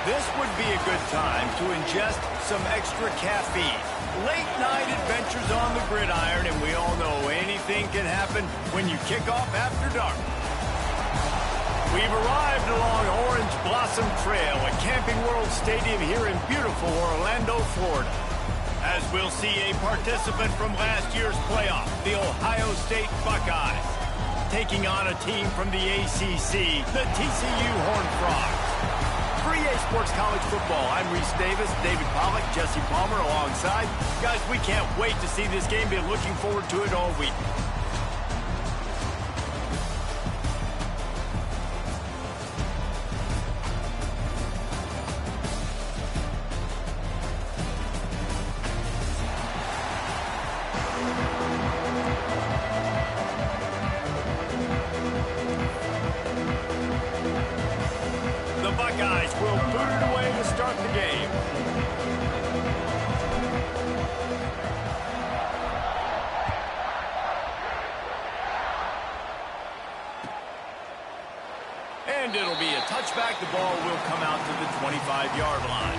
This would be a good time to ingest some extra caffeine. Late night adventures on the gridiron, and we all know anything can happen when you kick off after dark. We've arrived along Orange Blossom Trail at Camping World Stadium here in beautiful Orlando, Florida. As we'll see a participant from last year's playoff, the Ohio State Buckeyes, taking on a team from the ACC, the TCU Horned Frogs. For EA Sports College Football, I'm Reese Davis, David Pollack, Jesse Palmer alongside. Guys, we can't wait to see this game. Been looking forward to it all week. Buckeyes will boot it away to start the game. And it'll be a touchback. The ball will come out to the 25-yard line.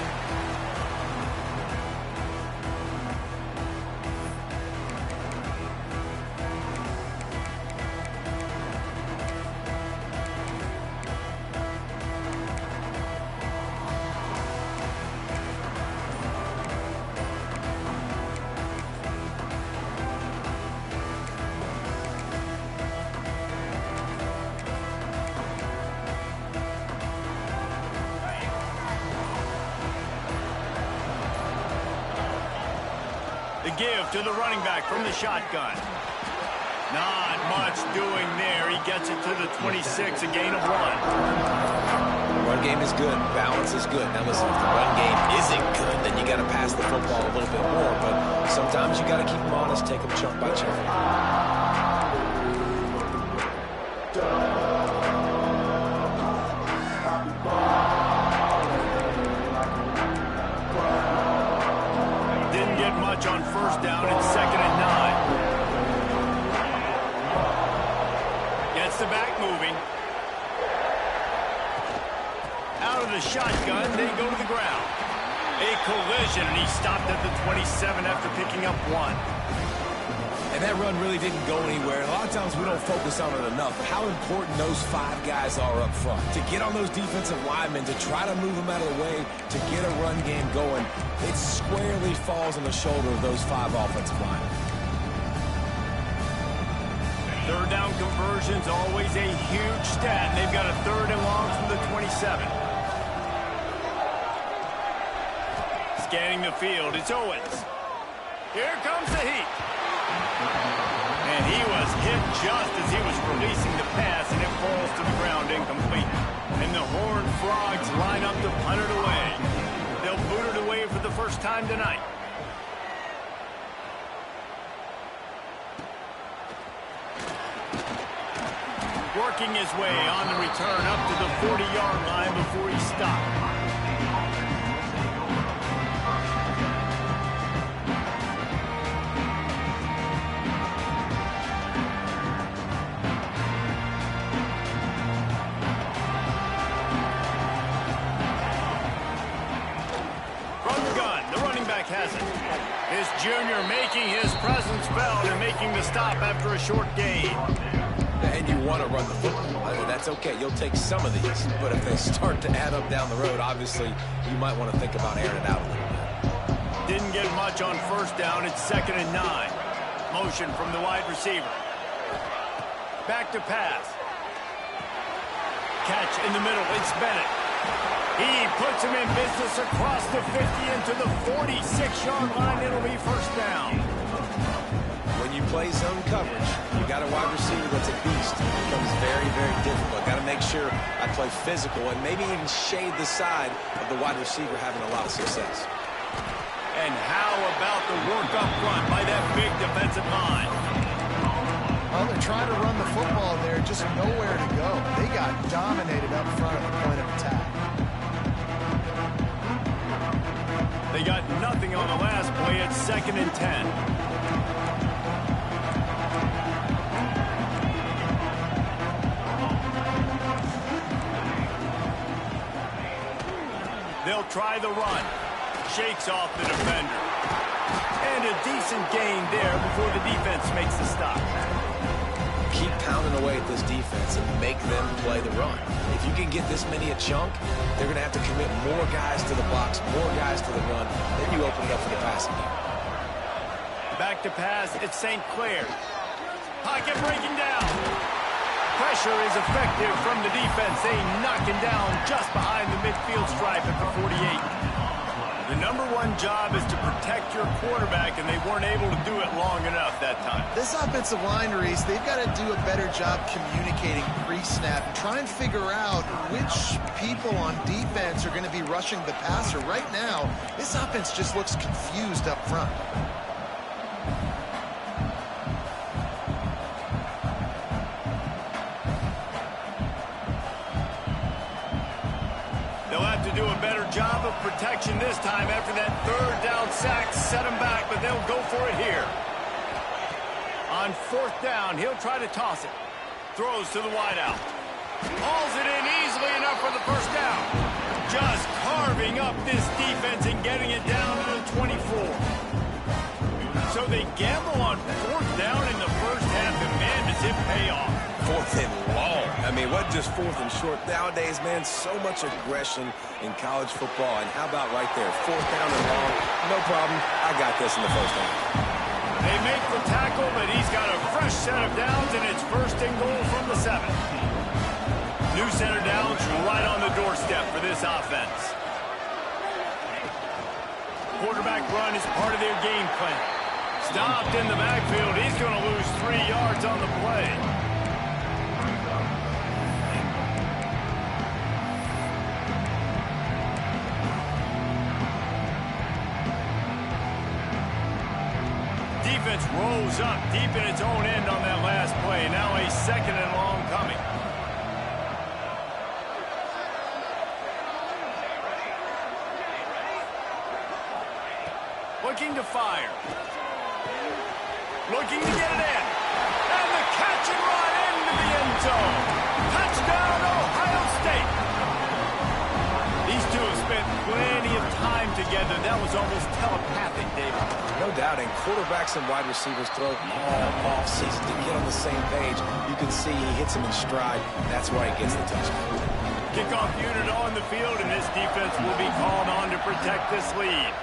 The give to the running back from the shotgun. Not much doing there. He gets it to the 26, a gain of 1. Run game is good. Balance is good. Now listen, if the run game isn't good, then you got to pass the football a little bit more. But sometimes you got to keep them honest, take them chunk by chunk. On first down and 2nd and 9. Gets the back moving. Out of the shotgun, they go to the ground. A collision, and he stopped at the 27 after picking up 1. And that run really didn't go anywhere. A lot of times we don't focus on it enough. How important those 5 guys are up front. To get on those defensive linemen, to try to move them out of the way, to get a run game going, it squarely falls on the shoulder of those 5 offensive linemen. Third down conversions, always a huge stat. They've got a 3rd and long from the 27. Scanning the field, it's Owens. Here comes the heat. And he was hit just as he was releasing the pass, and it falls to the ground incomplete. And the Horned Frogs line up to punt it away. They'll boot it away for the first time tonight. Working his way on the return up to the 40-yard line before he stopped. Has it. This junior making his presence felt and making the stop after a short gain. And you want to run the football. I mean, that's okay. You'll take some of these. But if they start to add up down the road, obviously, you might want to think about airing it out a little bit. Didn't get much on first down. It's 2nd and 9. Motion from the wide receiver. Back to pass. Catch in the middle. It's Bennett. He puts him in business across the 50 into the 46-yard line. It'll be first down. When you play zone coverage, you got a wide receiver that's a beast. It becomes very, very difficult. Got to make sure I play physical and maybe even shade the side of the wide receiver having a lot of success. And how about the work up front by that big defensive line? Well, they're trying to run the football there, just nowhere to go. They got dominated up front at the point of attack. They got nothing on the last play. It's 2nd and 10. They'll try the run. Shakes off the defender. And a decent gain there before the defense makes the stop. Keep pounding away at this defense and make them play the run. If you can get this many a chunk, they're going to have to commit more guys to the box, more guys to the run. Then you open it up for the passing game. Back to pass, it's St. Clair. Pocket breaking down. Pressure is effective from the defense. They knock him down just behind the midfield stripe at the 48. The number one job is to protect your quarterback, and they weren't able to do it long enough that time. This offensive line, Reese, they've got to do a better job communicating pre-snap and try and figure out which people on defense are going to be rushing the passer. Right now, this offense just looks confused up front. Do a better job of protection this time after that third down sack set him back, but they'll go for it here. On fourth down, he'll try to toss it. Throws to the wideout. Hauls it in easily enough for the first down. Just carving up this defense and getting it down to the 24. So they gamble on fourth down in the first half, and man, does it pay off. Fourth and long. I mean, what just fourth and short? Nowadays, man, so much aggression in college football. And how about right there? Fourth down and long. No problem. I got this in the first half. They make the tackle, but he's got a fresh set of downs, and it's first and goal from the 7. New center downs right on the doorstep for this offense. Quarterback run is part of their game plan. Stopped in the backfield. He's going to lose 3 yards on the play. Defense rolls up deep in its own end on that last play. Now a second and long coming. Looking to fire. Looking to get it in. And the catch and run into the end zone. Touchdown, Ohio State. These two have spent plenty of time together. That was almost telepathic, David. No doubt, and quarterbacks and wide receivers throw all off-season to get on the same page. You can see he hits him in stride. That's why he gets the touchdown. Kickoff unit on the field, and this defense will be called on to protect this lead.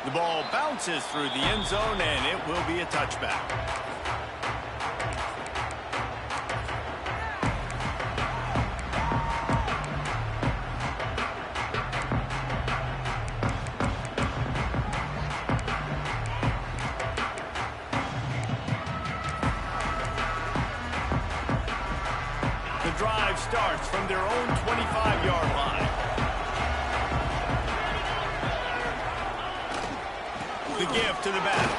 The ball bounces through the end zone, and it will be a touchback. The drive starts from their own 25-yard line. The give to the back.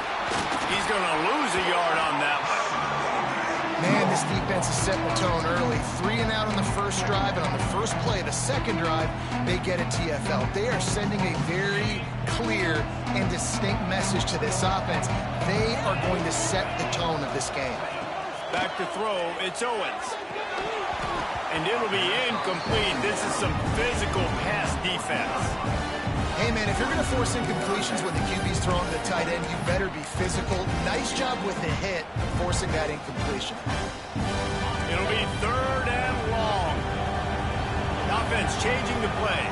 He's going to lose a yard on that one. Man, this defense is setting the tone early. 3 and out on the first drive, and on the first play of the second drive, they get a TFL. They are sending a very clear and distinct message to this offense. They are going to set the tone of this game. Back to throw, it's Owens. And it'll be incomplete. This is some physical pass defense. Hey, man, if you're going to force incompletions when the QB's throwing to the tight end, you better be physical. Nice job with the hit, forcing that incompletion. It'll be third and long. Offense changing the play.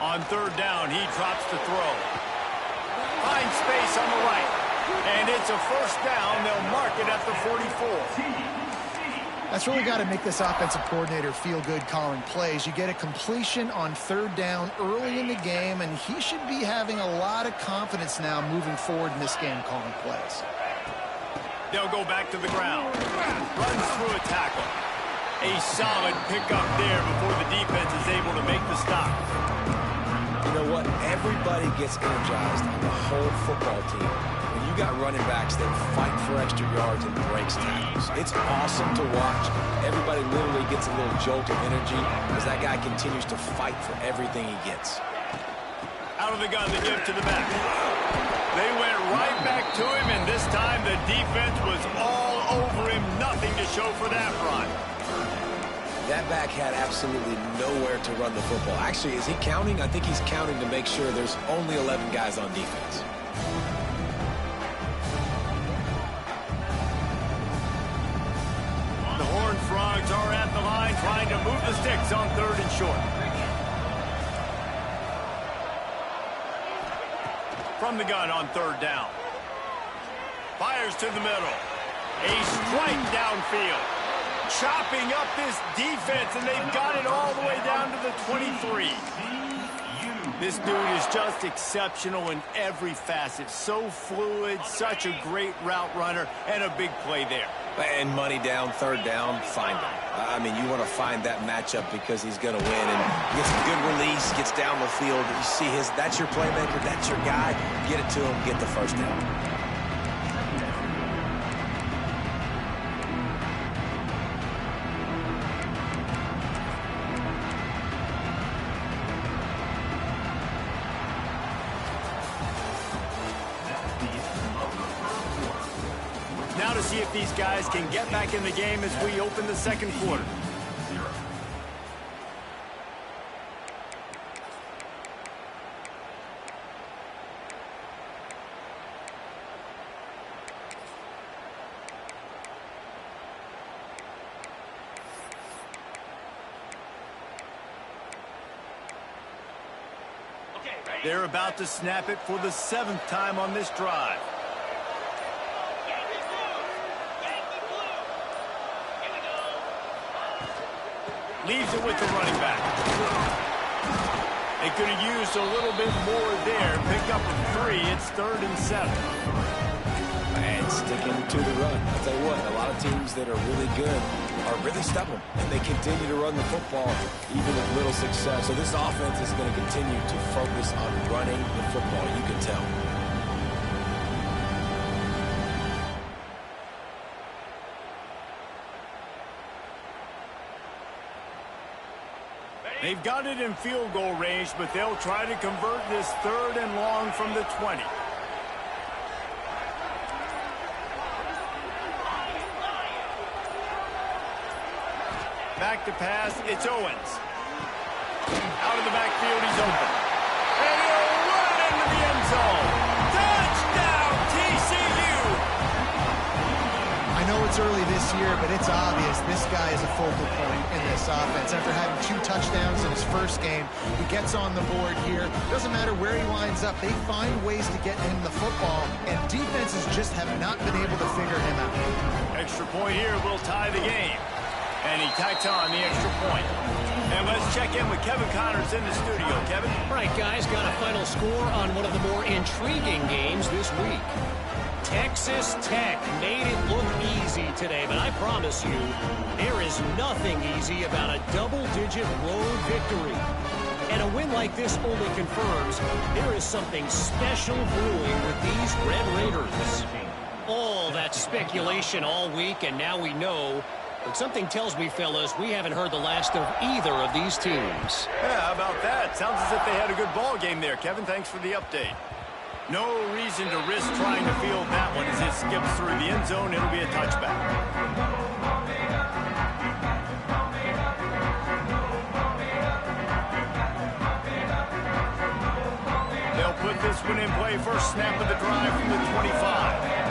On third down, he drops the throw. Finds space on the right. And it's a first down. They'll mark it at the 44. That's really got to make this offensive coordinator feel good calling plays. You get a completion on third down early in the game, and he should be having a lot of confidence now moving forward in this game calling plays. They'll go back to the ground. Runs through a tackle. A solid pickup there before the defense is able to make the stop. You know what? Everybody gets energized on the whole football team when you got running backs that fight for extra yards and breaks tackles. It's awesome to watch. Everybody literally gets a little jolt of energy as that guy continues to fight for everything he gets. Out of the gun, they give to the back. They went right back to him, and this time the defense was all over him. Nothing to show for that run. That back had absolutely nowhere to run the football. Actually, is he counting? I think he's counting to make sure there's only 11 guys on defense. The Horned Frogs are at the line trying to move the sticks on 3rd and short. From the gun on 3rd down. Fires to the middle. A strike downfield. Chopping up this defense, and they've got it all the way down to the 23. This dude is just exceptional in every facet. So fluid, such a great route runner, and a big play there. And money down, 3rd down, find him. I mean, you want to find that matchup because he's going to win. And he gets a good release, gets down the field. You see that's your playmaker, that's your guy. Get it to him, get the 1st down. Now to see if these guys can get back in the game as we open the 2nd quarter. They're about to snap it for the 7th time on this drive. Leaves it with the running back. They could have used a little bit more there. Pick up a 3. It's 3rd and 7. And sticking to the run. I'll tell you what, a lot of teams that are really good are really stubborn. And they continue to run the football even with little success. So this offense is going to continue to focus on running the football. You can tell. They've got it in field goal range, but they'll try to convert this 3rd and long from the 20. Back to pass, it's Owens. Out of the backfield, he's open. And he'll run into the end zone. Touchdown, TCU! I know it's early this year, but it's obvious this guy is a focal point in this offense. After having 2 touchdowns in his first game, he gets on the board here. Doesn't matter where he lines up, they find ways to get him the football, and defenses just have not been able to figure him out. Extra point here will tie the game. And he tacks on the extra point. And let's check in with Kevin Connors in the studio. Kevin? All right, guys, got a final score on one of the more intriguing games this week. Texas Tech made it look easy today, but I promise you, there is nothing easy about a double-digit road victory. And a win like this only confirms there is something special brewing with these Red Raiders. All that speculation all week, and now we know. But something tells me, fellas, we haven't heard the last of either of these teams. Yeah, how about that? Sounds as if they had a good ball game there. Kevin, thanks for the update. No reason to risk trying to field that one as it skips through the end zone. It'll be a touchback. They'll put this one in play. First snap of the drive from the 25.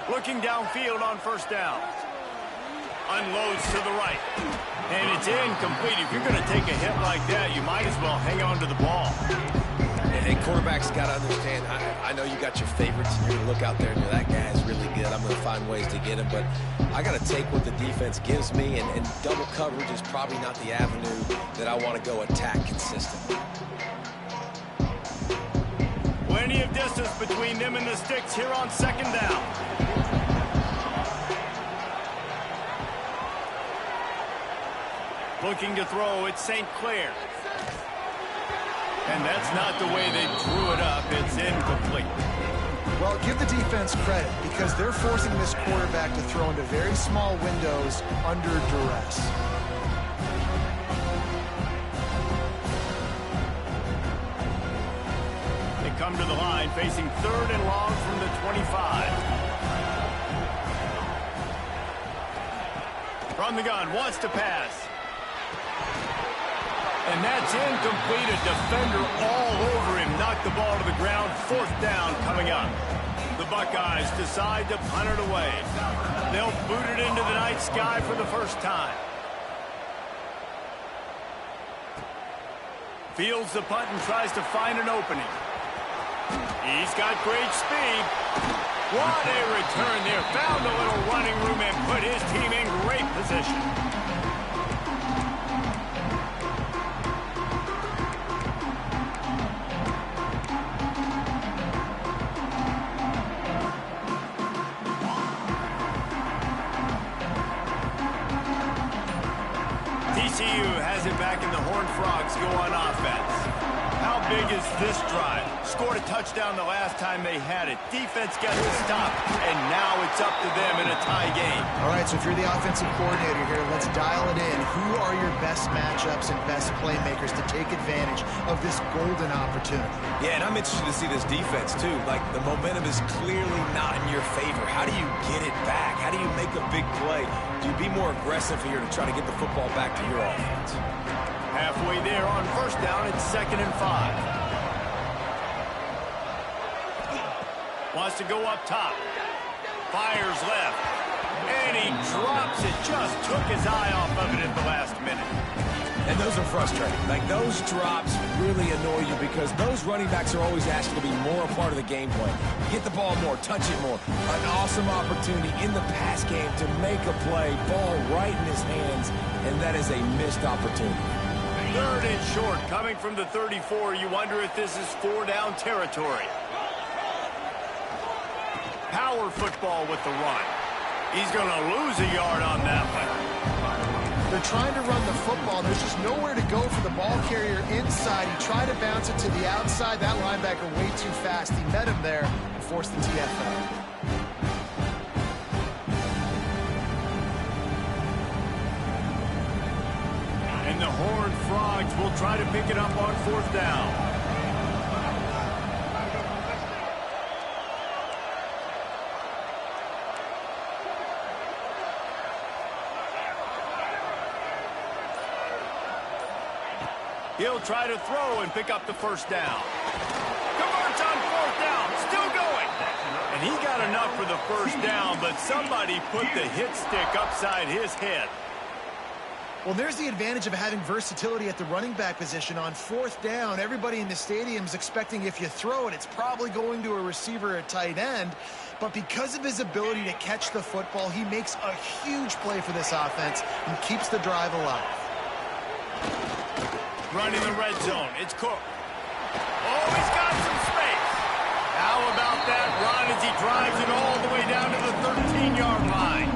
Looking downfield on 1st down. Unloads to the right. And it's incomplete. If you're going to take a hit like that, you might as well hang on to the ball. And quarterbacks got to understand, I know you got your favorites, and you're going to look out there and that guy is really good. I'm going to find ways to get him, but I got to take what the defense gives me, and double coverage is probably not the avenue that I want to go attack consistently. Plenty of distance between them and the sticks here on 2nd down. Looking to throw, it's St. Clair. And that's not the way they drew it up. It's incomplete. Well, give the defense credit because they're forcing this quarterback to throw into very small windows under duress. They come to the line facing 3rd and long from the 25. From the gun, wants to pass. And that's incomplete. A defender all over him. Knocked the ball to the ground. 4th down coming up. The Buckeyes decide to punt it away. They'll boot it into the night sky for the first time. Fields the punt and tries to find an opening. He's got great speed. What a return there. Found a little running room and put his team in great position. TCU has it back and the Horned Frogs go on offense. How big is this drive? Scored a touchdown the last time they had it. Defense gets the stop, and now it's up to them in a tie game. All right, so if you're the offensive coordinator here, let's dial it in. Who are your best matchups and best playmakers to take advantage of this golden opportunity? Yeah, and I'm interested to see this defense, too. Like, the momentum is clearly not in your favor. How do you get it back? How do you make a big play? Do you be more aggressive here to try to get the football back to your offense? Halfway there on 1st down, it's 2nd and 5. Wants to go up top. Fires left. And he drops it. Just took his eye off of it at the last minute. And those are frustrating. Like, those drops really annoy you because those running backs are always asked to be more a part of the game plan. Get the ball more, touch it more. An awesome opportunity in the pass game to make a play, ball right in his hands, and that is a missed opportunity. 3rd and short coming from the 34. You wonder if this is 4-down territory. Power football with the run. He's going to lose a yard on that one. They're trying to run the football. There's just nowhere to go for the ball carrier inside. He tried to bounce it to the outside. That linebacker way too fast. He met him there and forced the TFL. And the Horned Frogs will try to pick it up on 4th down. He'll try to throw and pick up the 1st down. Converts on 4th down. Still going. And he got enough for the 1st down, but somebody put the hit stick upside his head. Well, there's the advantage of having versatility at the running back position. On 4th down, everybody in the stadium is expecting if you throw it, it's probably going to a receiver or tight end. But because of his ability to catch the football, he makes a huge play for this offense and keeps the drive alive. Running the red zone. It's Cook. Oh, he's got some space. How about that run as he drives it all the way down to the 13-yard line?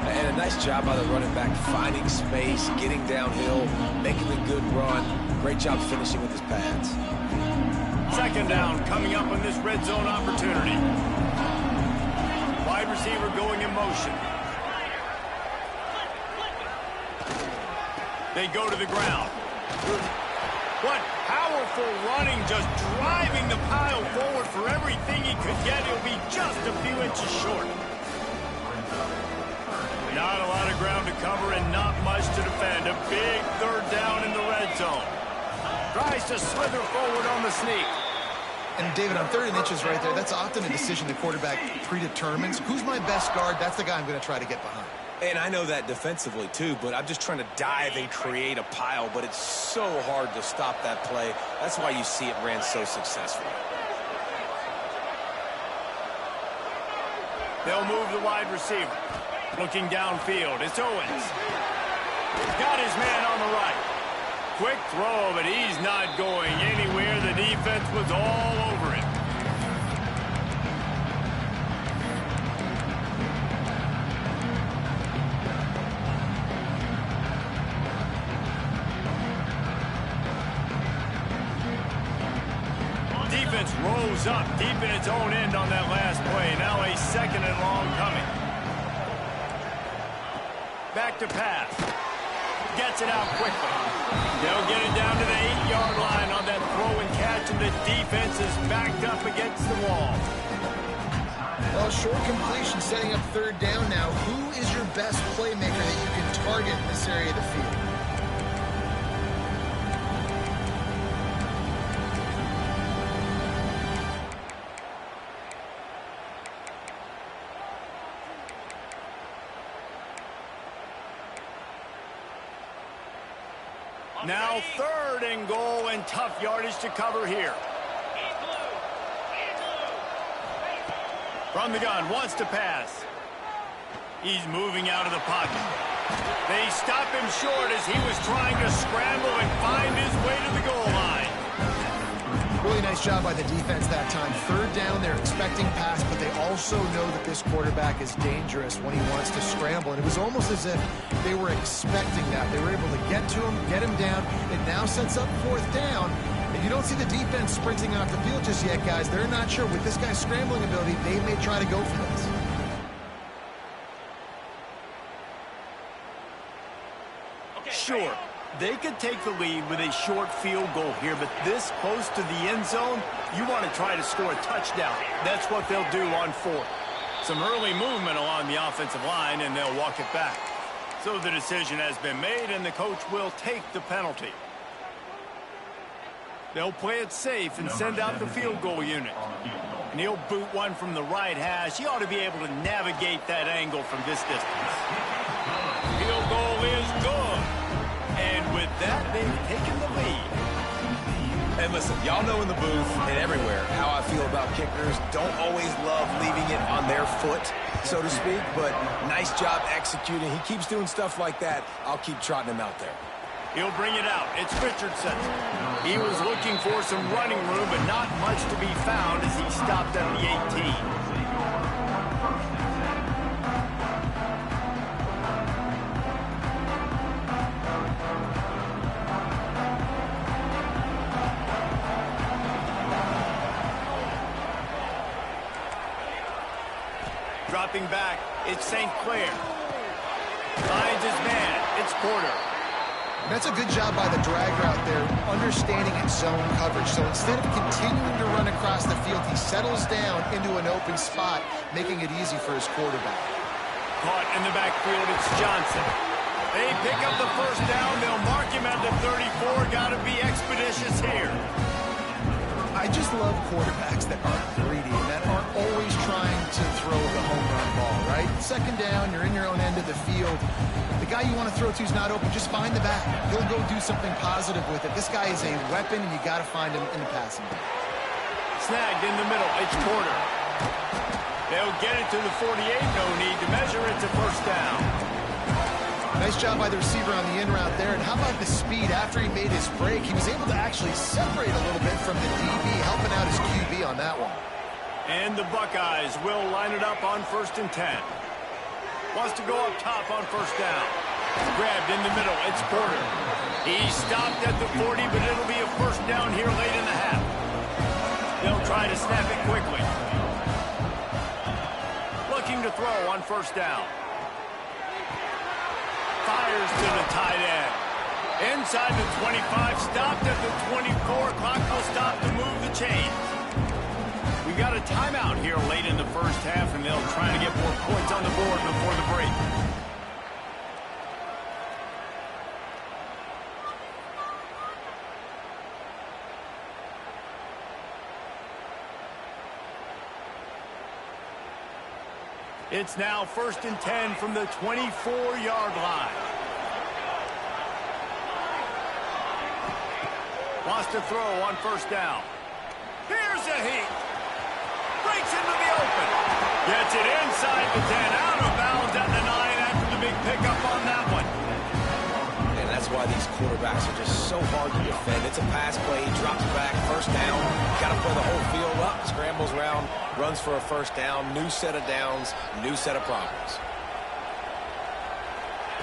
And a nice job by the running back, finding space, getting downhill, making a good run. Great job finishing with his pads. 2nd down coming up on this red zone opportunity. Wide receiver going in motion. They go to the ground. What powerful running, just driving the pile forward for everything he could get. He'll be just a few inches short. Not a lot of ground to cover and not much to defend. A big 3rd down in the red zone. Tries to slither forward on the sneak. And David, on 3rd and inches right there, that's often a decision the quarterback predetermines. Who's my best guard? That's the guy I'm going to try to get behind. And I know that defensively, too, but I'm just trying to dive and create a pile, but it's so hard to stop that play. That's why you see it ran so successfully. They'll move the wide receiver. Looking downfield, it's Owens. Got his man on the right. Quick throw, but he's not going anywhere. The defense was all over him. Defense rolls goes up deep in its own end on that last play. Now a second and long coming. Back to pass. Gets it out quickly. They'll get it down to the 8-yard line on that throw and catch, and the defense is backed up against the wall. Well, short completion setting up third down now. Who is your best playmaker that you can target in this area of the field? Now third and goal, and tough yardage to cover here. From the gun, wants to pass. He's moving out of the pocket. They stop him short as he was trying to scramble and find his way to the goal line. Really nice job by the defense that time. Third down, they're expecting pass, but they also know that this quarterback is dangerous when he wants to scramble. And it was almost as if they were expecting that. They were able to get to him, get him down. It now sets up fourth down. And you don't see the defense sprinting off the field just yet, guys. They're not sure. With this guy's scrambling ability, they may try to go for this. Sure, they could take the lead with a short field goal here, but this close to the end zone, you want to try to score a touchdown. That's what they'll do on fourth. Some early movement along the offensive line, and they'll walk it back. So the decision has been made, and the coach will take the penalty. They'll play it safe and send out the field goal unit. And he'll boot one from the right hash. He ought to be able to navigate that angle from this distance. Field goal is good. And with that, they've taken the lead. And listen, y'all know in the booth and everywhere how I feel about kickers. Don't always love leaving it on their foot, so to speak, but nice job executing. He keeps doing stuff like that. I'll keep trotting him out there. He'll bring it out. It's Richardson. He was looking for some running room, but not much to be found as he stopped at the 18. Dropping back, it's St. Clair. Finds his man. It's Porter. That's a good job by the drag route there, understanding its zone coverage. So instead of continuing to run across the field, he settles down into an open spot, making it easy for his quarterback. Caught in the backfield, it's Johnson. They pick up the first down. They'll mark him at the 34. Got to be expeditious here. I just love quarterbacks that aren't greedy and that aren't always trying to throw the home run ball, right? Second down, you're in your own end of the field. The guy you want to throw to is not open. Just find the back. He'll go do something positive with it. This guy is a weapon, and you got to find him in the passing game. Snagged in the middle. It's Porter. They'll get it to the 48. No need to measure. It's a first down. Nice job by the receiver on the in route there. And how about the speed after he made his break? He was able to actually separate a little bit from the DB, helping out his QB on that one. And the Buckeyes will line it up on 1st and 10. Wants to go up top on first down. Grabbed in the middle. It's Porter. He stopped at the 40, but it'll be a first down here late in the half. They'll try to snap it quickly. Looking to throw on first down. Fires to the tight end. Inside the 25, stopped at the 24. Clock will stop to move the chains. We got a timeout here late in the first half, and they'll try to get more points on the board before the break. It's now 1st and 10 from the 24-yard line. Wants to throw on first down. Here's a heat. Breaks into the open. Gets it inside the 10. Out of bounds at the 9 after the big pickup on that one. And that's why these quarterbacks are just so hard to defend. It's a pass play. He drops back. First down. Got to play the whole field up. Scrambles around. Runs for a first down. New set of downs. New set of problems.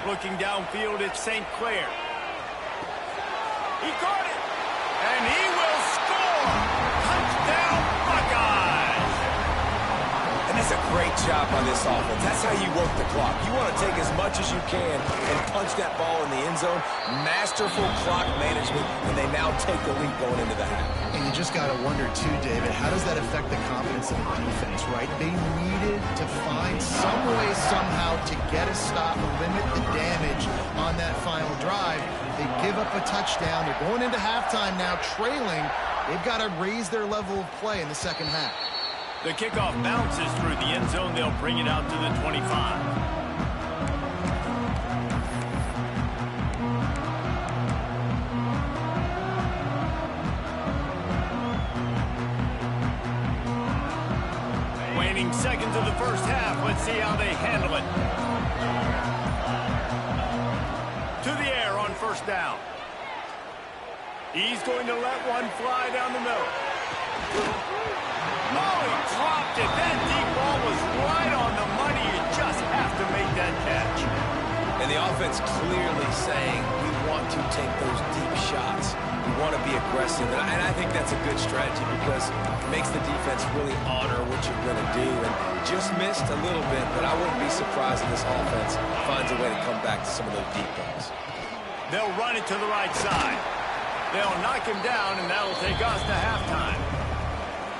Looking downfield, it's St. Clair. He caught it. And he will score. Touchdown, Buckeyes. That's a great job by this offense. That's how you work the clock. You want to take as much as you can and punch that ball in the end zone. Masterful clock management, and they now take the lead going into the half. And you just got to wonder, too, David, how does that affect the confidence of the defense, right? They needed to find some way, somehow, to get a stop, limit the damage on that final drive. They give up a touchdown. They're going into halftime now, trailing. They've got to raise their level of play in the second half. The kickoff bounces through the end zone. They'll bring it out to the 25. Waning seconds of the first half. Let's see how they handle it. To the air on first down. He's going to let one fly down the middle. Oh, he dropped it. That deep ball was right on the money. You just have to make that catch. And the offense clearly saying, we want to take those deep shots. We want to be aggressive. And I think that's a good strategy because it makes the defense really honor what you're going to do. And just missed a little bit, but I wouldn't be surprised if this offense finds a way to come back to some of those deep balls. They'll run it to the right side. They'll knock him down, and that'll take us to halftime.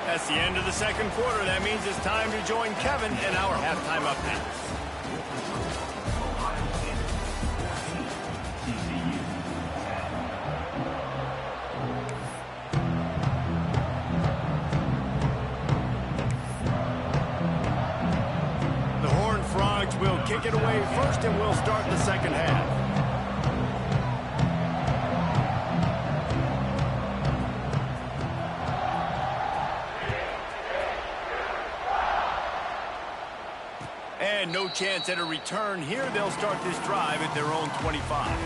That's the end of the second quarter. That means it's time to join Kevin in our halftime updates. The Horned Frogs will kick it away first, and we'll start the second half. And no chance at a return here. They'll start this drive at their own 25.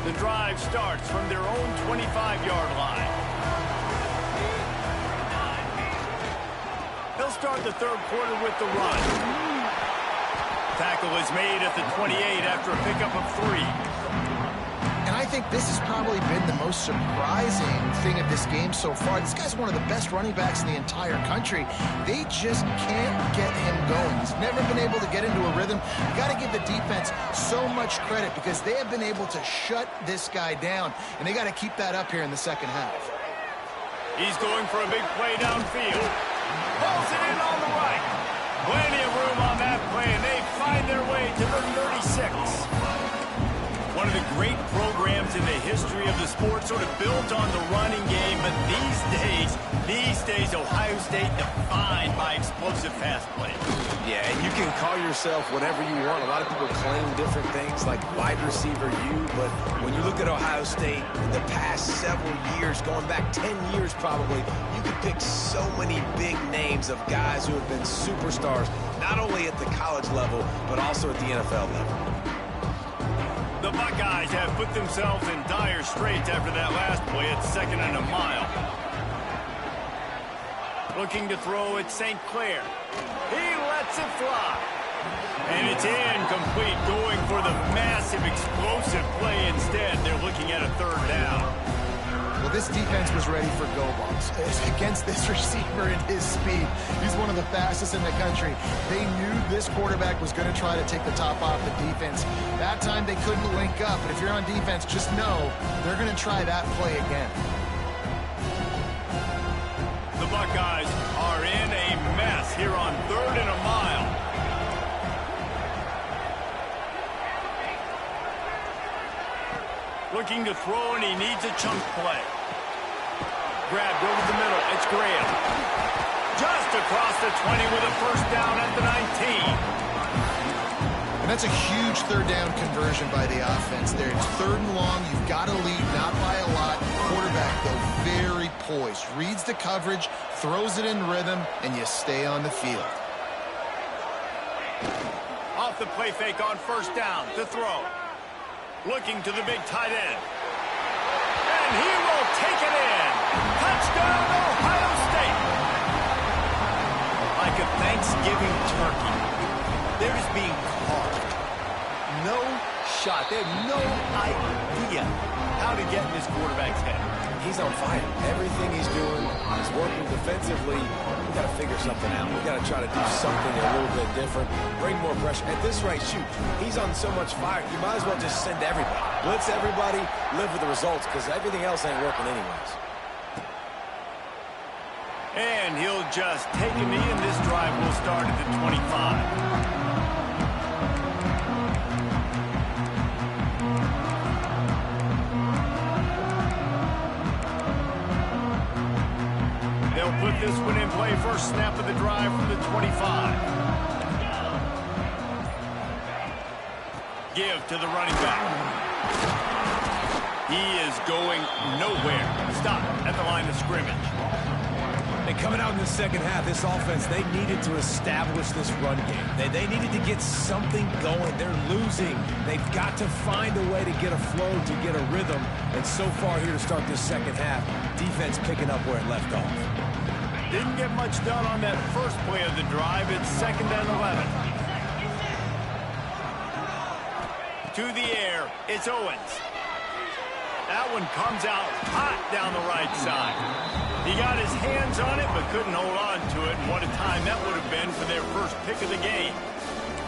The drive starts from their own 25-yard line. They'll start the third quarter with the run. Tackle is made at the 28 after a pickup of 3. And I think this has probably been the most surprising thing of this game so far. This guy's one of the best running backs in the entire country. They just can't get him going. He's never been able to get into a rhythm. You got to give the defense so much credit because they have been able to shut this guy down, and they got to keep that up here in the second half. He's going for a big play downfield. Pulls it in on the right. Plenty of room on that play, and they find their way to the 36. One of the great programs in the history of the sport, sort of built on the running game, but these days, Ohio State defined by explosive pass play. Yeah, and you can call yourself whatever you want. A lot of people claim different things like wide receiver U, but when you look at Ohio State in the past several years, going back 10 years probably, you could pick so many big names of guys who have been superstars, not only at the college level, but also at the NFL level. The Buckeyes have put themselves in dire straits after that last play at 2nd and a mile. Looking to throw at St. Clair. He lets it fly. And it's incomplete, going for the massive explosive play instead. They're looking at a third down. Well, this defense was ready for go balls against this receiver and his speed. He's one of the fastest in the country. They knew this quarterback was going to try to take the top off the defense. That time they couldn't link up, but if you're on defense, just know they're going to try that play again. The Buckeyes are in a mess here on 3rd and a mile. Looking to throw, and he needs a chunk play. Grabbed over the middle. It's Graham. Just across the 20 with a first down at the 19. And that's a huge third down conversion by the offense there. It's 3rd and long. You've got to lead, not by a lot. Quarterback, though, very poised. Reads the coverage, throws it in rhythm, and you stay on the field. Off the play fake on first down to throw. Looking to the big tight end. And he will take it in. Touchdown, Ohio State. Like a Thanksgiving turkey, they're just being carved. No shot. They have no idea how to get in this quarterback's head. He's on fire. Everything he's doing is working defensively. We got to figure something out. We got to try to do something a little bit different. Bring more pressure. At this rate, shoot, he's on so much fire. You might as well just send everybody. Blitz everybody, live with the results, because everything else ain't working anyways. And he'll just take a knee, and this drive will start at the 25. They'll put this one in play. First snap of the drive from the 25. Give to the running back. He is going nowhere. Stop at the line of scrimmage. And coming out in the second half, this offense, they needed to establish this run game. They needed to get something going. They're losing. They've got to find a way to get a flow, to get a rhythm. And so far here to start this second half, defense picking up where it left off. Didn't get much done on that first play of the drive. It's 2nd and 11. To the air, it's Owens. That one comes out hot down the right side. He got his hands on it, but couldn't hold on to it. And what a time that would have been for their first pick of the game.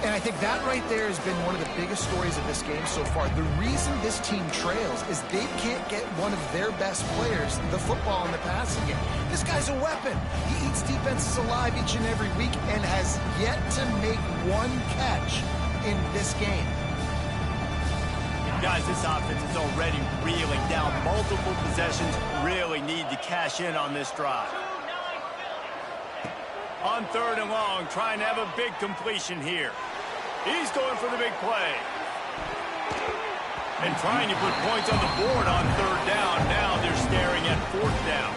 And I think that right there has been one of the biggest stories of this game so far. The reason this team trails is they can't get one of their best players the football in the passing game. This guy's a weapon. He eats defenses alive each and every week and has yet to make one catch in this game. Guys, this offense is already reeling down. Multiple possessions, really need to cash in on this drive. On 3rd and long, trying to have a big completion here. He's going for the big play. And trying to put points on the board on 3rd down. Now they're staring at 4th down.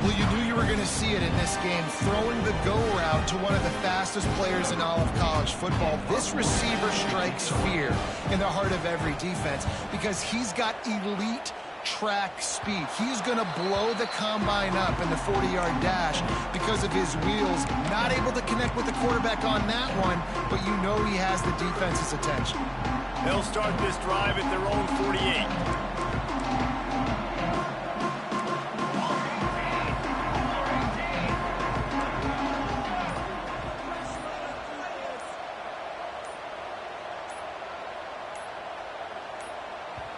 Well, you knew you were going to see it in this game, throwing the go route to one of the fastest players in all of college football. This receiver strikes fear in the heart of every defense because he's got elite track speed. He's going to blow the combine up in the 40-yard dash because of his wheels. Not able to connect with the quarterback on that one, but you know he has the defense's attention. They'll start this drive at their own 48.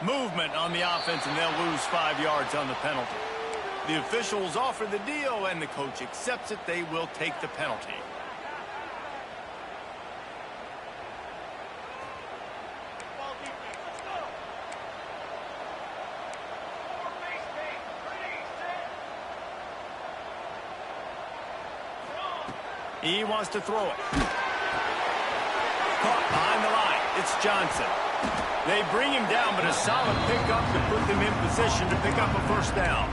Movement on the offense, and they'll lose 5 yards on the penalty. The officials offer the deal, and the coach accepts it. They will take the penalty. He wants to throw it. Caught behind the line. It's Johnson. They bring him down, but a solid pickup to put them in position to pick up a first down.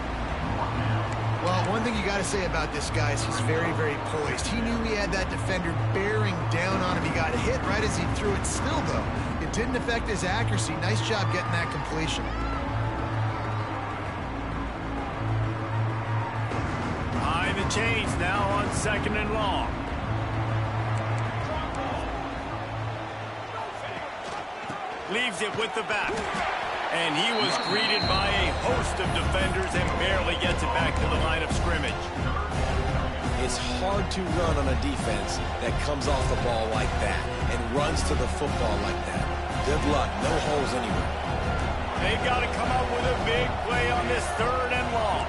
Well, one thing you got to say about this guy is he's very, very poised. He knew he had that defender bearing down on him. He got hit right as he threw it. Still, though, it didn't affect his accuracy. Nice job getting that completion. Behind the chains now on 2nd and long. Leaves it with the back. And he was greeted by a host of defenders and barely gets it back to the line of scrimmage. It's hard to run on a defense that comes off the ball like that and runs to the football like that. Good luck. No holes anywhere. They got to come up with a big play on this 3rd and long.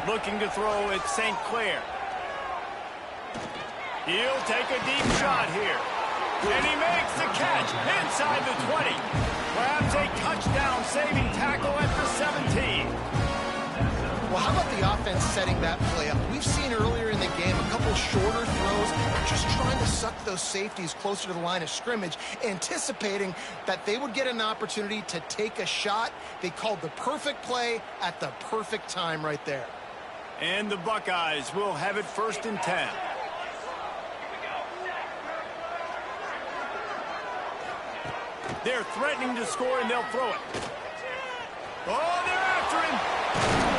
Looking to throw at St. Clair. He'll take a deep shot here. And he makes the catch inside the 20. Grabs a touchdown-saving tackle at the 17. Well, how about the offense setting that play up? We've seen earlier in the game a couple shorter throws, just trying to suck those safeties closer to the line of scrimmage, anticipating that they would get an opportunity to take a shot. They called the perfect play at the perfect time right there. And the Buckeyes will have it 1st and 10. They're threatening to score, and they'll throw it. Oh, they're after him.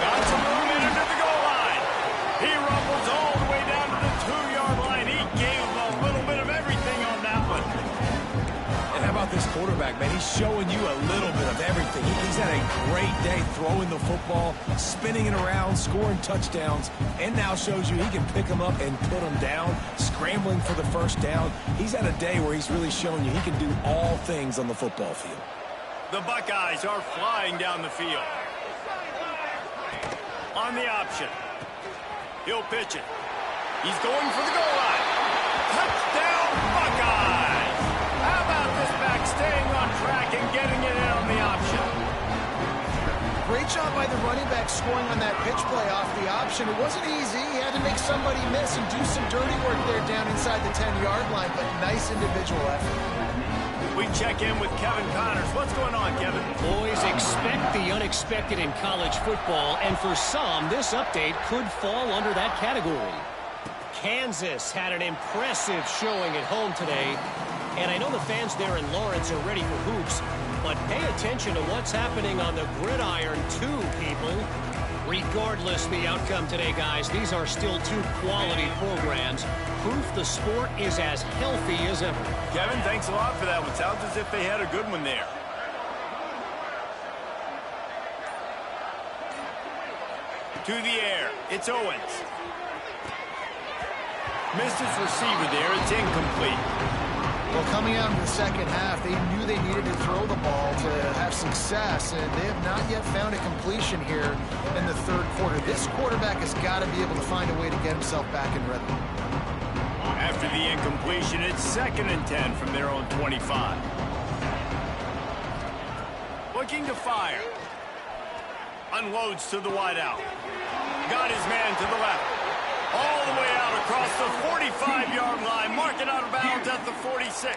Got some movement under the goal line. He rumbles all the way down to the 2-yard line. He gave him a little bit of everything on that. about this quarterback, man, he's showing you a little bit of everything. He's had a great day throwing the football, spinning it around, scoring touchdowns, and now shows you he can pick them up and put them down, scrambling for the first down. He's had a day where he's really shown you he can do all things on the football field. The Buckeyes are flying down the field. On the option. He'll pitch it. He's going for the goal line. Touchdown, Buckeyes! How about this back staying on track and getting it in on the option? Great job by the running back scoring on that pitch play off the option. It wasn't easy. He had to make somebody miss and do some dirty work there down inside the 10-yard line, but nice individual effort. We check in with Kevin Connors. What's going on, Kevin? Boys, expect the unexpected in college football, and for some, this update could fall under that category. Kansas had an impressive showing at home today, and I know the fans there in Lawrence are ready for hoops, but pay attention to what's happening on the gridiron too, people. Regardless the outcome today, guys, these are still two quality programs. Proof the sport is as healthy as ever. Kevin, thanks a lot for that one. Sounds as if they had a good one there. To the air. It's Owens. Missed his receiver there. It's incomplete. Well, coming out in the second half, they knew they needed to throw the ball to have success, and they have not yet found a completion here in the third quarter. This quarterback has got to be able to find a way to get himself back in rhythm. After the incompletion, it's 2nd and 10 from their own 25. Looking to fire. Unloads to the wideout. Got his man to the left. All the way out across the 45-yard line. Marking out of bounds at the 46.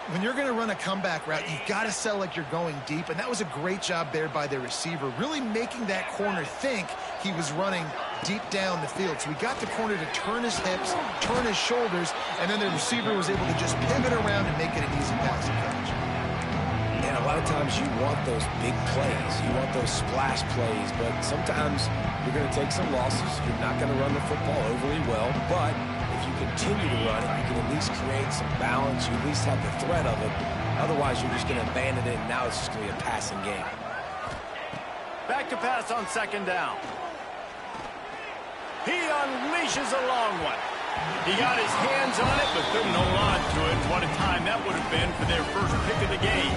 When you're going to run a comeback route, you've got to sell like you're going deep, and that was a great job there by the receiver, really making that corner think he was running deep down the field. So he got the corner to turn his hips, turn his shoulders, and then the receiver was able to just pivot around and make it an easy passing catch. And a lot of times you want those big plays. You want those splash plays, but sometimes you're going to take some losses. You're not going to run the football overly well, but if you continue to run it, you can at least create some balance. You at least have the threat of it. Otherwise, you're just going to abandon it, and now it's just going to be a passing game. Back to pass on 2nd down. He unleashes a long one. He got his hands on it, but couldn't hold on to it. What a time that would have been for their first pick of the game.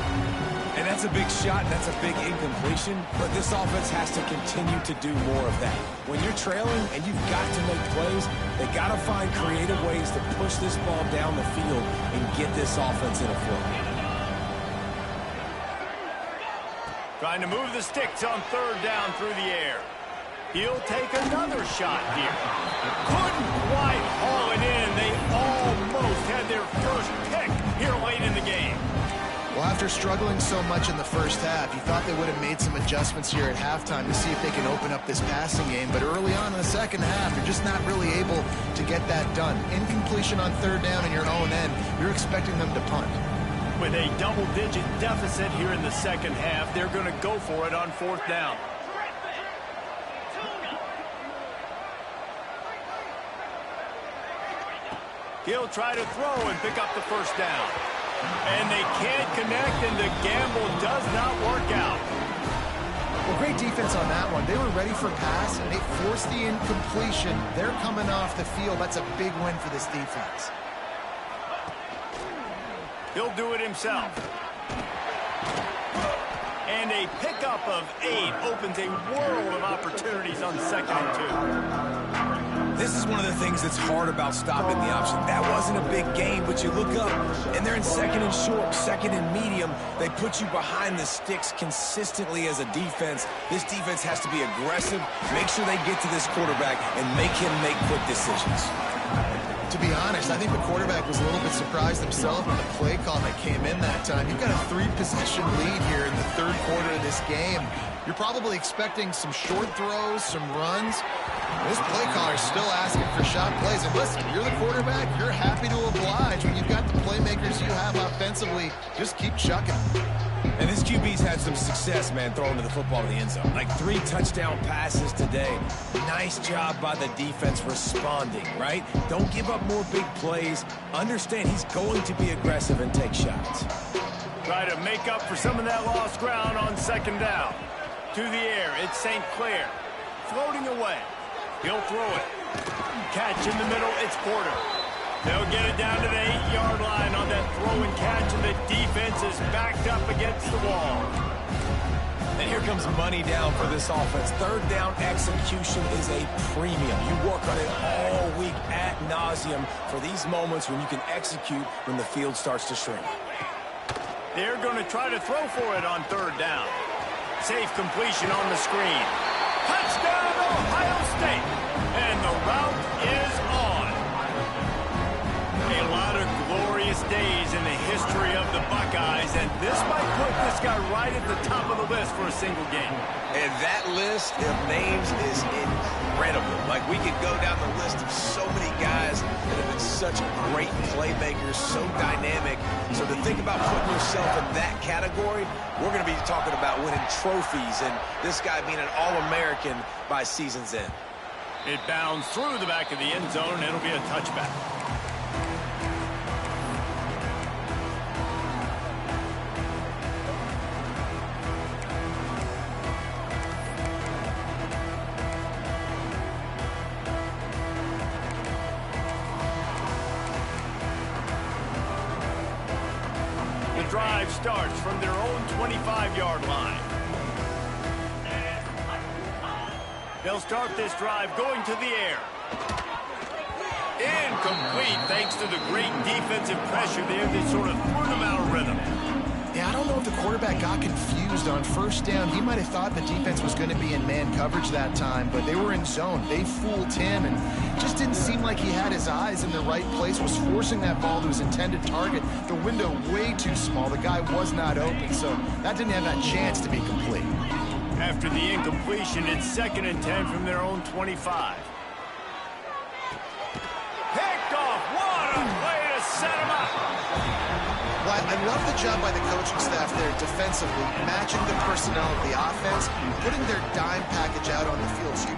And that's a big shot, and that's a big incompletion, but this offense has to continue to do more of that. When you're trailing and you've got to make plays, they got to find creative ways to push this ball down the field and get this offense in a flow. Trying to move the sticks on 3rd down through the air. He'll take another shot here. Couldn't quite haul it in. They almost had their first pick here late in the game. Well, after struggling so much in the first half, you thought they would have made some adjustments here at halftime to see if they can open up this passing game. But early on in the second half, they're just not really able to get that done. Incompletion on 3rd down in your own end, you're expecting them to punt. With a double-digit deficit here in the second half, they're going to go for it on 4th down. He'll try to throw and pick up the first down. And they can't connect, and the gamble does not work out. Well, great defense on that one. They were ready for pass, and they forced the incompletion. They're coming off the field. That's a big win for this defense. He'll do it himself. And a pickup of 8 opens a world of opportunities on 2nd and 2. This is one of the things that's hard about stopping the option. That wasn't a big gain, but you look up, and they're in 2nd and short, 2nd and medium. They put you behind the sticks consistently as a defense. This defense has to be aggressive, make sure they get to this quarterback, and make him make quick decisions. To be honest, I think the quarterback was a little bit surprised himself with the play call that came in that time. You've got a 3-possession lead here in the 3rd quarter of this game. You're probably expecting some short throws, some runs. This play caller is still asking for shot plays. And listen, you're the quarterback, you're happy to oblige when you've got the playmaker playmakers you have offensively, just keep chucking. And this QB's had some success, man, throwing to the football in the end zone. Like 3 touchdown passes today. Nice job by the defense responding, right? Don't give up more big plays. Understand he's going to be aggressive and take shots. Try to make up for some of that lost ground on second down. To the air, it's St. Clair. Floating away. He'll throw it. Catch in the middle, it's Porter. They'll get it down to the 8-yard line on that throw and catch, and the defense is backed up against the wall. And here comes money down for this offense. Third down execution is a premium. You work on it all week ad nauseum for these moments when you can execute when the field starts to shrink. They're going to try to throw for it on third down. Safe completion on the screen. Touchdown, Ohio State! And the route is on. A lot of glorious days in the history of the Buckeyes, and this might put this guy right at the top of the list for a single game. And that list of names is incredible. Like, we could go down the list of so many guys that have been such great playmakers, so dynamic. So to think about putting yourself in that category, we're going to be talking about winning trophies and this guy being an All-American by season's end. It bounds through the back of the end zone, and it'll be a touchback. Drive starts from their own 25-yard line. They'll start this drive going to the air. Incomplete thanks to the great defensive pressure there that sort of threw them out of rhythm. Yeah, I don't know if the quarterback got confused on first down. He might have thought the defense was going to be in man coverage that time, but they were in zone. They fooled him and just didn't seem like he had his eyes in the right place, was forcing that ball to his intended target. The window way too small. The guy was not open, so that didn't have that chance to be complete. After the incompletion, it's 2nd and 10 from their own 25. Picked off. What a play to set him up. Well, I love the job by the coaching staff there defensively, matching the personnel of the offense, putting their dime package out on the field. So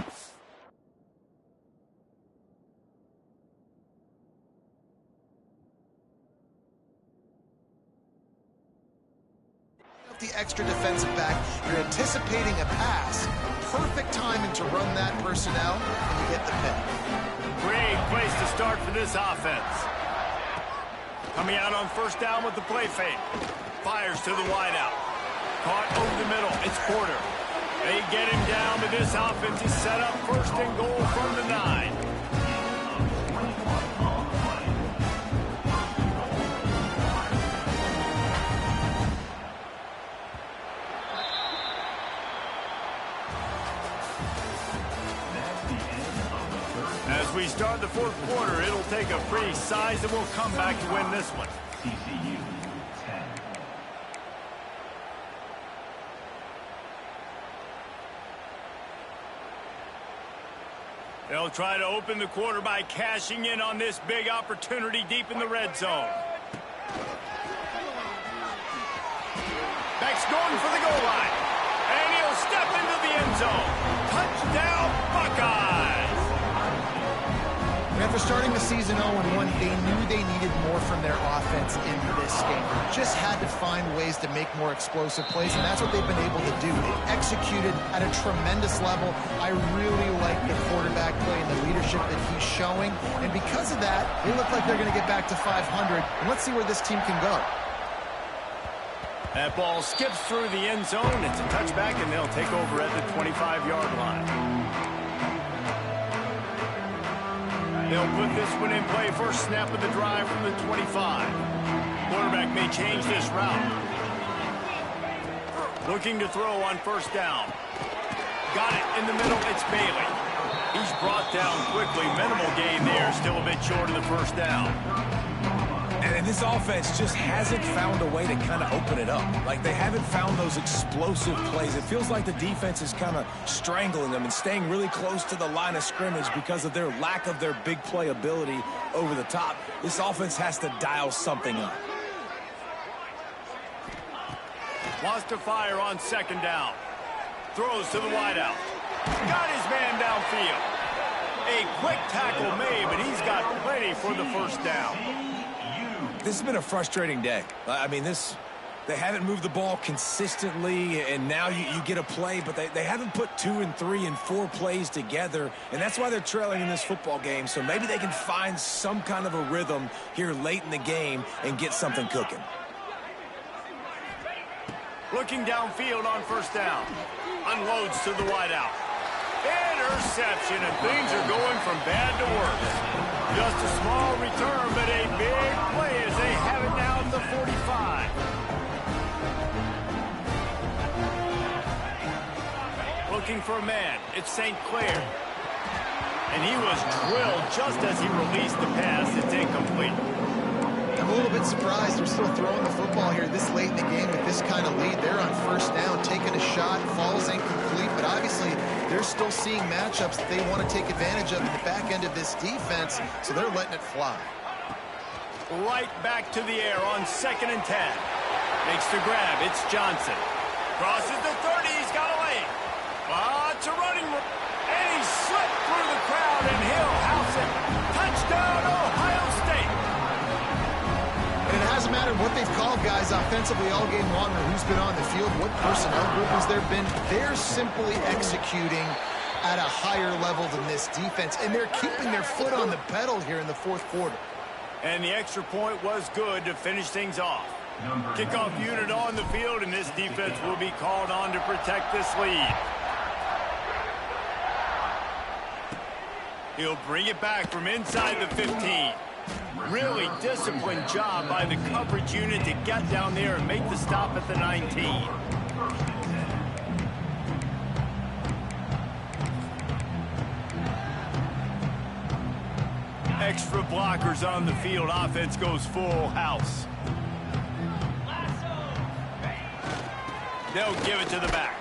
the extra defensive back, you're anticipating a pass. Perfect timing to run that personnel, and you get the pick. Great place to start for this offense. Coming out on first down with the play fake. Fires to the wideout. Caught over the middle. It's Porter. They get him down, but this offense is set up 1st and goal from the 9. As we start the 4th quarter, it'll take a pretty sizable comeback to win this one. TCU 10. They'll try to open the quarter by cashing in on this big opportunity deep in the red zone. Beck's going for the goal line. And he'll step into the end zone. Touchdown, Buckeyes! And after starting the season 0-1, they knew they needed more from their offense in this game. Just had to find ways to make more explosive plays, and that's what they've been able to do. They executed at a tremendous level. I really like the quarterback play and the leadership that he's showing. And because of that, they look like they're going to get back to 500. And let's see where this team can go. That ball skips through the end zone. It's a touchback, and they'll take over at the 25-yard line. They'll put this one in play. First snap of the drive from the 25. Quarterback may change this route. Looking to throw on first down. Got it in the middle. It's Bailey. He's brought down quickly. Minimal gain there. Still a bit short of the first down. And this offense just hasn't found a way to kind of open it up. Like, they haven't found those explosive plays. It feels like the defense is kind of strangling them and staying really close to the line of scrimmage because of their lack of their big play ability over the top. This offense has to dial something up. Wants to fire on second down. Throws to the wideout. Got his man downfield. A quick tackle made, but he's got plenty for the first down. This has been a frustrating day. I mean, they haven't moved the ball consistently, and now you get a play, but they haven't put 2 and 3 and 4 plays together, and that's why they're trailing in this football game. So maybe they can find some kind of a rhythm here late in the game and get something cooking. Looking downfield on first down. Unloads to the wideout. Interception, and things are going from bad to worse. Just a small return, but a big play as they have it now at the 45. Looking for a man. It's St. Clair. And he was drilled just as he released the pass. It's incomplete. I'm a little bit surprised they're still throwing the football here this late in the game with this kind of lead. They're on first down, taking a shot, falls incomplete, but obviously they're still seeing matchups that they want to take advantage of in the back end of this defense, so they're letting it fly. Right back to the air on 2nd and 10. Makes the grab. It's Johnson. Crosses the 30. He's got a lane. It's a running. And he slipped through the crowd, and he'll house it. Touchdown, Ohio State. And it hasn't mattered what they've called guys offensively all game long or who's been on the field, what personnel group has there been. They're simply executing at a higher level than this defense, and they're keeping their foot on the pedal here in the fourth quarter. And the extra point was good to finish things off. Kickoff unit on the field, and this defense will be called on to protect this lead. He'll bring it back from inside the 15. Really disciplined job by the coverage unit to get down there and make the stop at the 19. Extra blockers on the field. Offense goes full house. They'll give it to the back.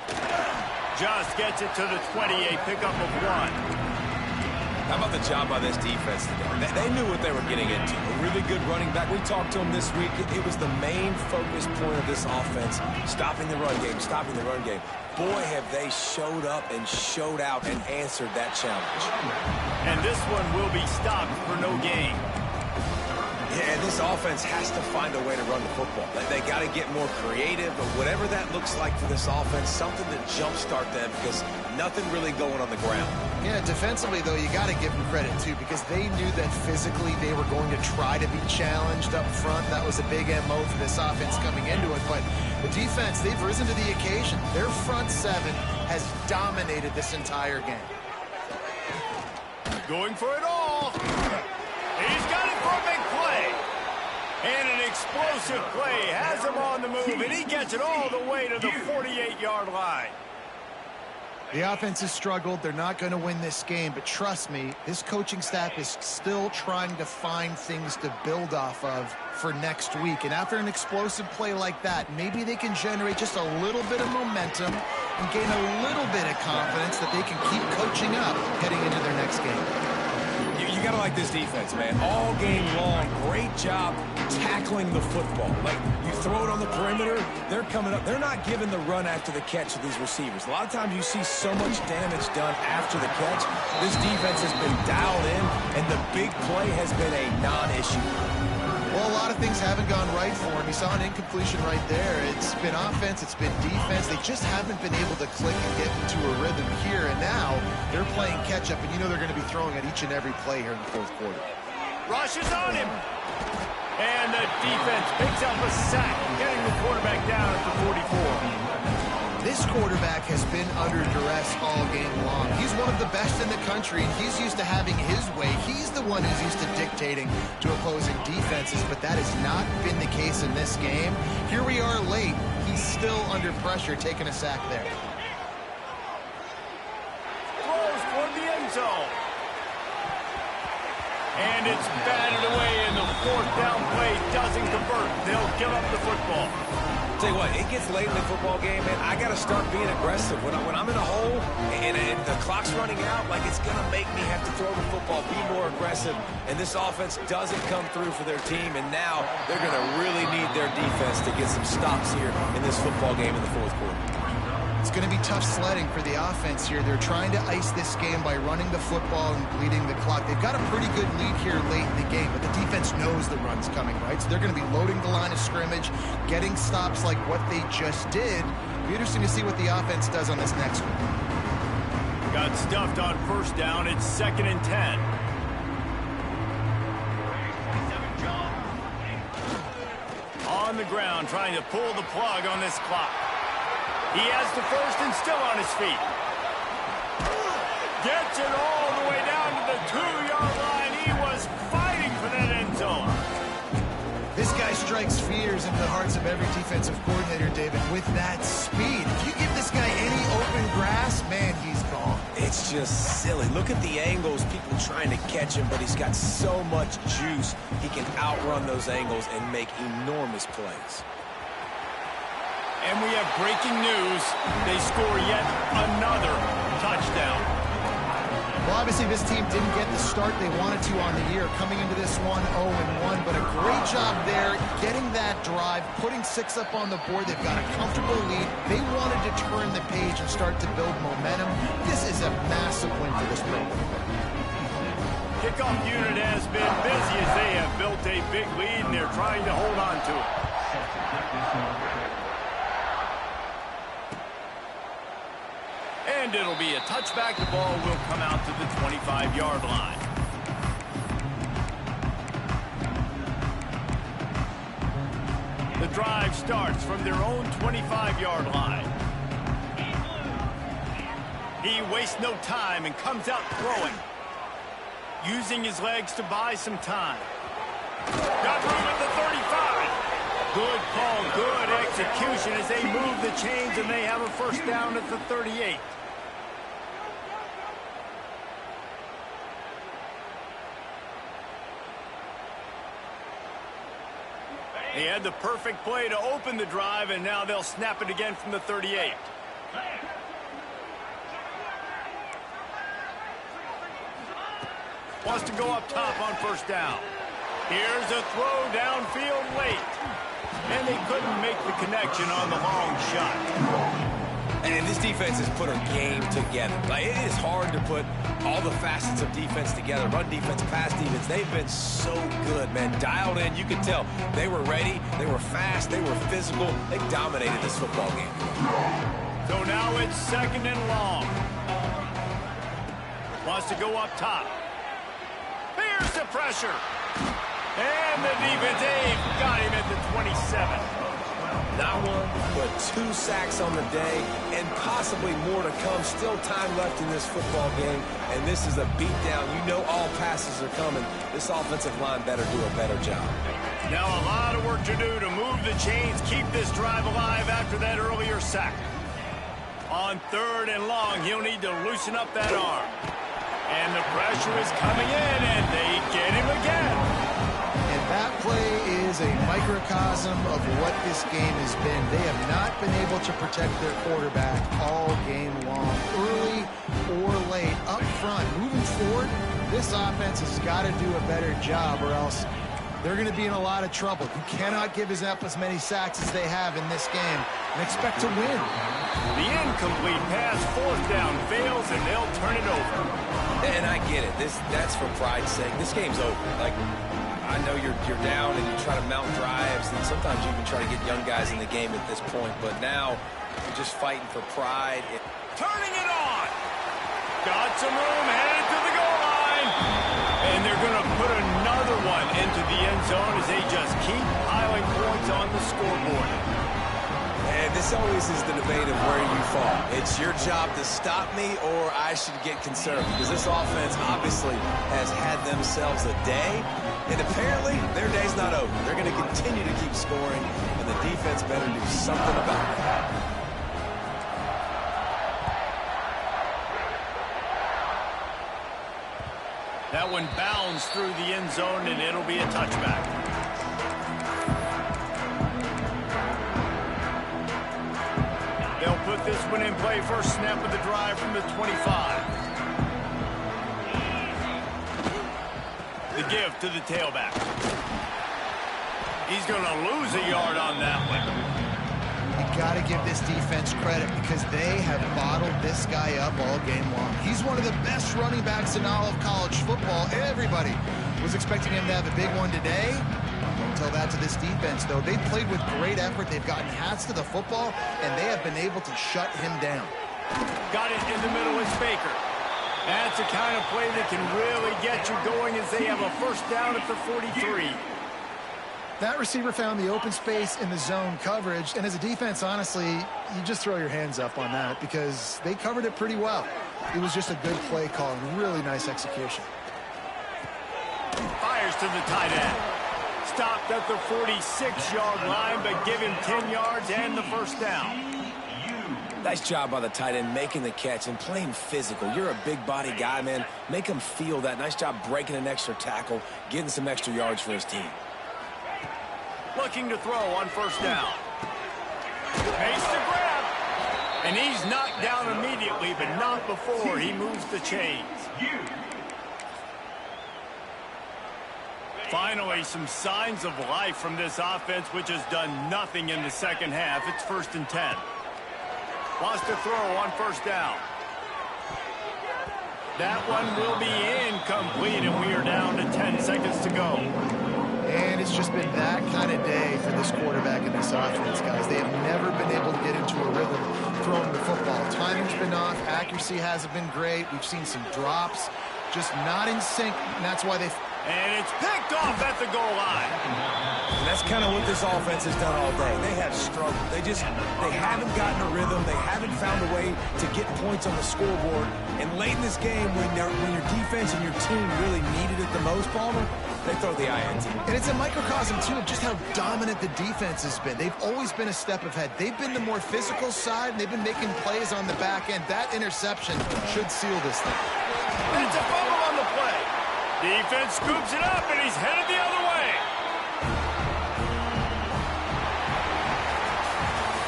Just gets it to the 20, a pickup of 1. How about the job by this defense today? They knew what they were getting into. A really good running back. We talked to him this week. It was the main focus point of this offense, stopping the run game, stopping the run game. Boy, have they showed up and showed out and answered that challenge. And this one will be stopped for no gain. Yeah, this offense has to find a way to run the football. They got to get more creative, but whatever that looks like for this offense, something to jumpstart them because nothing really going on the ground. Yeah, defensively, though, you got to give them credit, too, because they knew that physically they were going to try to be challenged up front. That was a big MO for this offense coming into it. But the defense, they've risen to the occasion. Their front seven has dominated this entire game. Going for it all. He's got it for a big play. And an explosive play has him on the move, and he gets it all the way to the 48-yard line. The offense has struggled. They're not going to win this game, but trust me, this coaching staff is still trying to find things to build off of for next week. And after an explosive play like that, maybe they can generate just a little bit of momentum and gain a little bit of confidence that they can keep coaching up heading into their next game. You got to like this defense, man. All game long, great job tackling the football. Like, you throw it on the perimeter, they're coming up. They're not giving the run after the catch to these receivers. A lot of times you see so much damage done after the catch. This defense has been dialed in, and the big play has been a non-issue. Well, a lot of things haven't gone right for him. You saw an incompletion right there. It's been offense, it's been defense. They just haven't been able to click and get into a rhythm here. And now they're playing catch-up, and you know they're going to be throwing at each and every play here in the fourth quarter. Rushes on him. And the defense picks up a sack, getting the quarterback down at the 44. This quarterback has been under duress all game long. He's one of the best in the country, and he's used to having his way. He's the one who's used to dictating to opposing defenses, but that has not been the case in this game. Here we are late. He's still under pressure, taking a sack there. Throws toward the end zone. And it's batted away, and the fourth down play doesn't convert. They'll give up the football. Tell you what, it gets late in the football game, man. I got to start being aggressive. When I'm in a hole and the clock's running out, like it's going to make me have to throw the football, be more aggressive. And this offense doesn't come through for their team, and now they're going to really need their defense to get some stops here in this football game in the fourth quarter. It's going to be tough sledding for the offense here. They're trying to ice this game by running the football and bleeding the clock. They've got a pretty good lead here late in the game, but the defense knows the run's coming, right? So they're going to be loading the line of scrimmage, getting stops like what they just did. It'll be interesting to see what the offense does on this next one. Got stuffed on first down. It's 2nd and 10. On the ground, trying to pull the plug on this clock. He has the first and still on his feet. Gets it all the way down to the 2-yard line. He was fighting for that end zone. This guy strikes fears into the hearts of every defensive coordinator, David, with that speed. If you give this guy any open grass, man, he's gone. It's just silly. Look at the angles, people trying to catch him, but he's got so much juice. He can outrun those angles and make enormous plays. And we have breaking news. They score yet another touchdown. Well, obviously this team didn't get the start they wanted to on the year, coming into this one 0-1, but a great job there getting that drive, putting 6 up on the board. They've got a comfortable lead. They wanted to turn the page and start to build momentum. This is a massive win for this program. Kickoff unit has been busy as they have built a big lead, and they're trying to hold on to it. And it'll be a touchback. The ball will come out to the 25-yard line. The drive starts from their own 25-yard line. He wastes no time and comes out throwing, using his legs to buy some time. Got room at the 35. Good call, good execution as they move the chains, and they have a first down at the 38. He had the perfect play to open the drive, and now they'll snap it again from the 38. Wants to go up top on first down. Here's a throw downfield late. And they couldn't make the connection on the long shot. And this defense has put a game together. Like, it is hard to put all the facets of defense together. Run defense, pass defense. They've been so good, man. Dialed in. You could tell they were ready. They were fast. They were physical. They dominated this football game. So now it's 2nd and long. Wants to go up top. Here's the pressure. And the defense, they've got him at the 27. Not one, but 2 sacks on the day, and possibly more to come. Still time left in this football game, and this is a beatdown. You know all passes are coming. This offensive line better do a better job. Now a lot of work to do to move the chains, keep this drive alive after that earlier sack. On 3rd and long, he'll need to loosen up that arm. And the pressure is coming in, and they get him again. And that play is a microcosm of what this game has been. They have not been able to protect their quarterback all game long, early or late, up front. Moving forward, this offense has got to do a better job, or else they're going to be in a lot of trouble. You cannot give up as many sacks as they have in this game and expect to win. The incomplete pass, 4th down, fails, and they'll turn it over. And I get it. That's for pride's sake. This game's over. Like, I know you're down and you try to mount drives, and sometimes you even try to get young guys in the game at this point, but now you're just fighting for pride. Turning it on. Got some room, headed to the goal line. And they're going to put another one into the end zone as they just keep piling points on the scoreboard. And this always is the debate of where you fall. It's your job to stop me, or I should get concerned, because this offense obviously has had themselves a day, and apparently their day's not over. They're going to continue to keep scoring, and the defense better do something about it. That one bounds through the end zone, and it'll be a touchback. They'll put this one in play first snap of the drive from the 25. The give to the tailback. He's going to lose a yard on that one. You got to give this defense credit because they have bottled this guy up all game long. He's one of the best running backs in all of college football. Everybody was expecting him to have a big one today. Don't tell that to this defense, though. They've played with great effort. They've gotten hats to the football, and they have been able to shut him down. Got it in the middle with Baker. That's the kind of play that can really get you going as they have a first down at the 43. That receiver found the open space in the zone coverage, and as a defense, honestly, you just throw your hands up on that because they covered it pretty well. It was just a good play call and really nice execution. Fires to the tight end. Stopped at the 46-yard line, but give him 10 yards and the first down. Nice job by the tight end making the catch and playing physical. You're a big body guy, man. Make him feel that. Nice job breaking an extra tackle, getting some extra yards for his team. Looking to throw on first down. Makes the grab. And he's knocked down immediately, but not before he moves the chains. Finally, some signs of life from this offense, which has done nothing in the second half. It's 1st and 10. Wants to throw on first down. That one will be incomplete, and we are down to 10 seconds to go. And it's just been that kind of day for this quarterback in this offense, guys. They have never been able to get into a rhythm throwing the football. Timing's been off. Accuracy hasn't been great. We've seen some drops, just not in sync, and that's why they... And it's picked off at the goal line. And that's kind of what this offense has done all day. They have struggled. They haven't gotten a rhythm. They haven't found a way to get points on the scoreboard. And late in this game, when your defense and your team really needed it the most, Palmer, they throw the INT. And it's a microcosm, too, of just how dominant the defense has been. They've always been a step ahead. They've been the more physical side, and they've been making plays on the back end. That interception should seal this thing. And it's a fumble on the play. Defense scoops it up, and he's headed the other way.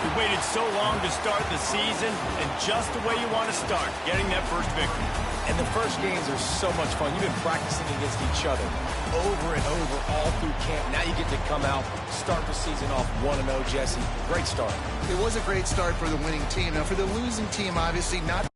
We waited so long to start the season, and just the way you want to start, getting that first victory. And the first games are so much fun. You've been practicing against each other over and over all through camp. Now you get to come out, start the season off 1-0, Jesse. Great start. It was a great start for the winning team. Now, for the losing team, obviously not